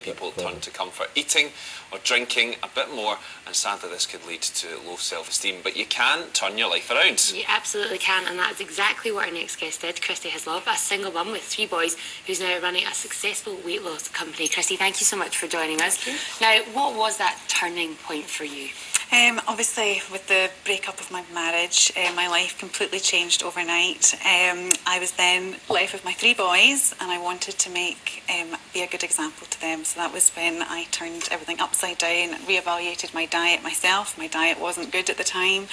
People turn to comfort eating or drinking a bit more, and sadly this could lead to low self-esteem, but you can turn your life around. You absolutely can, and that's exactly what our next guest did. Christy Hislop, a single mum with 3 boys who's now running a successful weight loss company. Christy, thank you so much for joining us. Now, what was that turning point for you? Obviously, with the breakup of my marriage, my life completely changed overnight. I was then left with my 3 boys, and I wanted to be a good example to them. So that was when I turned everything upside down, reevaluated my diet myself. My diet wasn't good at the time.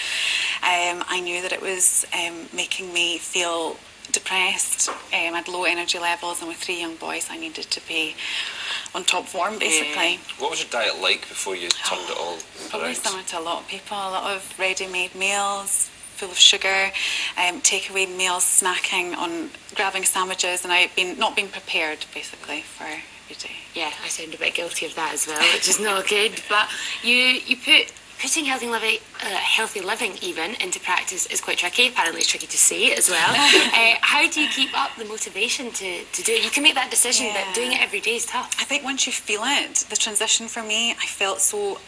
I knew that it was making me feel depressed. I had low energy levels, and with 3 young boys, I needed to be on top form, basically. What was your diet like before you turned it all around? Probably similar to a lot of people. A lot of ready-made meals full of sugar, takeaway meals, snacking on grabbing sandwiches, and I've not been prepared, basically, for every day. Yeah, I sound a bit guilty of that as well, which is not good. But you putting healthy living even into practice is quite tricky. Apparently it's tricky to say as well. How do you keep up the motivation to do it? You can make that decision, but doing it every day is tough. I think once you feel it, the transition for me, I felt so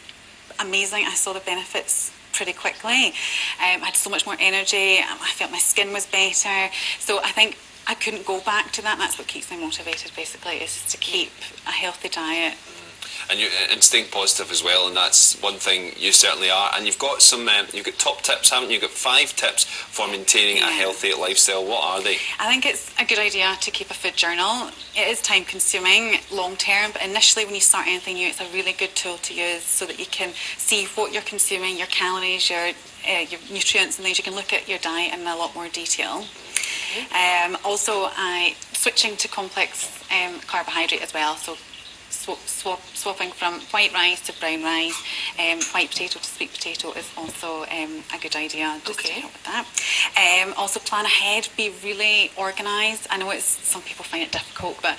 amazing. I saw the benefits pretty quickly. I had so much more energy. I felt my skin was better. So I think I couldn't go back to that. That's what keeps me motivated, basically, is to keep a healthy diet. And staying positive as well, and that's one thing you certainly are. And you've got you've got top tips, haven't you? You've got 5 tips for maintaining a healthy lifestyle. What are they? I think it's a good idea to keep a food journal. It is time consuming long term, but initially when you start anything new, it's a really good tool to use so that you can see what you're consuming, your calories, your nutrients and things. You can look at your diet in a lot more detail. Also, switching to complex carbohydrate as well. So swapping from white rice to brown rice, white potato to sweet potato is also a good idea, just to help with that. Also plan ahead, be really organised. I know some people find it difficult, but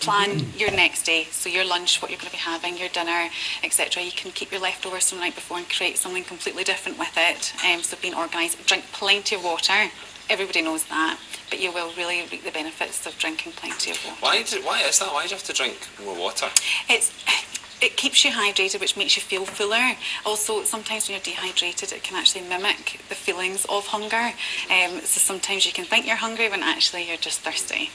plan your next day, so your lunch, what you're going to be having, your dinner, etc. You can keep your leftovers from the night before and create something completely different with it. So being organised, drink plenty of water. Everybody knows that, but you will really reap the benefits of drinking plenty of water. Why is that? Why do you have to drink more water? It keeps you hydrated, which makes you feel fuller. Also, sometimes when you're dehydrated, it can actually mimic the feelings of hunger. So sometimes you can think you're hungry when actually you're just thirsty.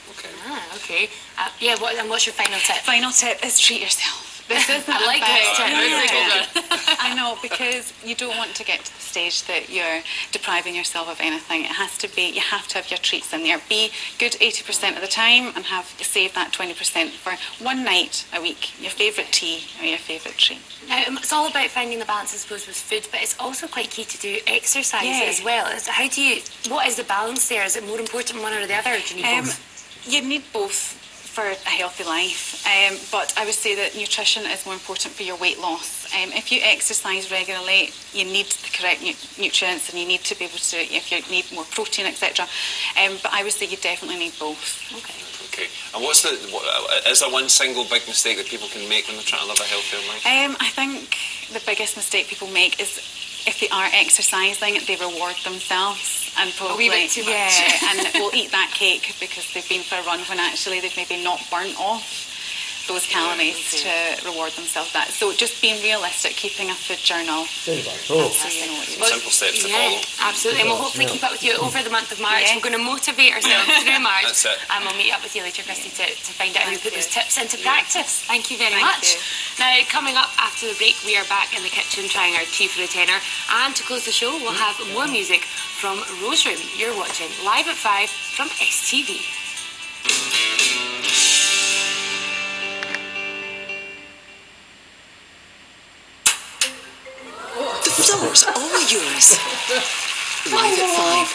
Okay. And what's your final tip? Final tip is treat yourself. This isn't I like this tip. I know, because you don't want to get to the stage that you're depriving yourself of anything. It has to be, you have to have your treats in there. Be good 80% of the time and save that 20% for one night a week. Your favourite tea or your favourite treat. Now, it's all about finding the balance, I suppose, with food, but it's also quite key to do exercise as well. What is the balance there? Is it more important one or the other, or do you need both? You need both for a healthy life, but I would say that nutrition is more important for your weight loss. If you exercise regularly, you need the correct nutrients, and you need to be able to, if you need more protein, etc. But I would say you definitely need both. Okay. And is there one single big mistake that people can make when they're trying to live a healthier life? I think the biggest mistake people make is, if they are exercising, they reward themselves and probably a wee bit too much. and will eat that cake because they've been for a run when actually they've maybe not burnt off those calories to reward themselves that. So just being realistic, keeping a food journal. So you know what you Simple steps to follow. Absolutely, and we'll hopefully keep up with you over the month of March. We're going to motivate ourselves through March. That's it. And we'll meet up with you later, Christy, to find out how you put those tips into practice. Thank you very much. Now, coming up after the break, we are back in the kitchen trying our tea for a tenner. And to close the show, we'll have more music from Rose Room. You're watching Live at 5 from STV. The floor's all yours. Live at 5.